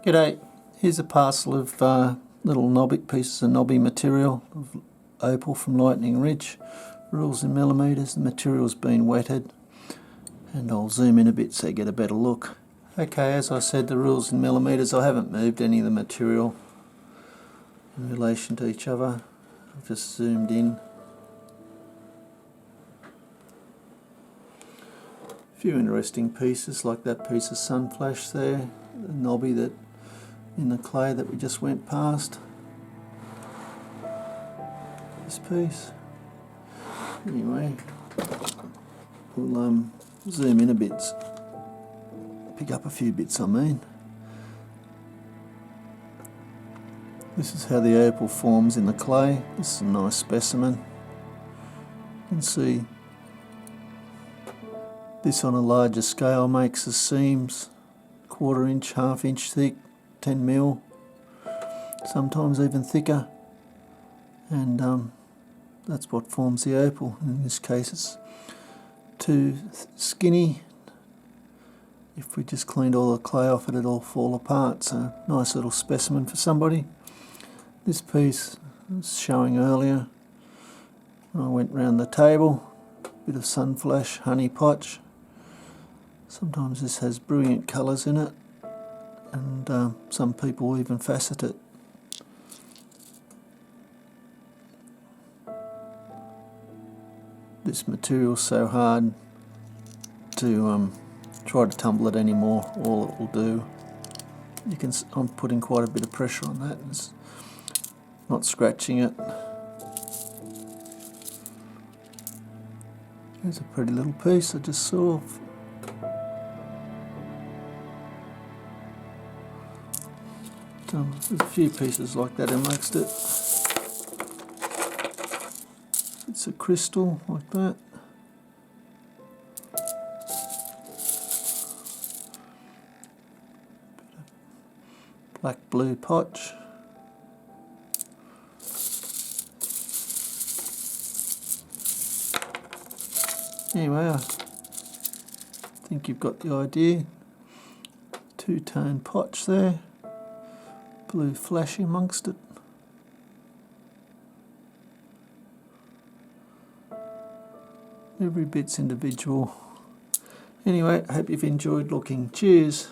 G'day, here's a parcel of little pieces of knobby material of opal from Lightning Ridge. Rules in millimetres, the material's been wetted, and I'll zoom in a bit so you get a better look. Okay, as I said, the rules in millimetres, I haven't moved any of the material in relation to each other. I've just zoomed in. A few interesting pieces, like that piece of sun flash there, the knobby that in the clay that we just went past. This piece. Anyway, we'll zoom in a bit, pick up a few bits I mean. This is how the opal forms in the clay. This is a nice specimen. You can see this on a larger scale makes the seams 1/4 inch, 1/2 inch thick, 10 mil, sometimes even thicker, and that's what forms the opal. In this case it's too skinny. If we just cleaned all the clay off it, it'd all fall apart. So nice little specimen for somebody. This piece was showing earlier. I went round the table, bit of sun flash, honey potch. Sometimes this has brilliant colours in it, and some people even facet it. This material's so hard to try to tumble it anymore. All it will do, I'm putting quite a bit of pressure on that. It's not scratching it. Here's a pretty little piece I just saw. There's a few pieces like that amongst it. It's a crystal like that. Black blue potch. Anyway, I think you've got the idea. Two-tone potch there. Blue flash amongst it. Every bit's individual. Anyway, I hope you've enjoyed looking. Cheers.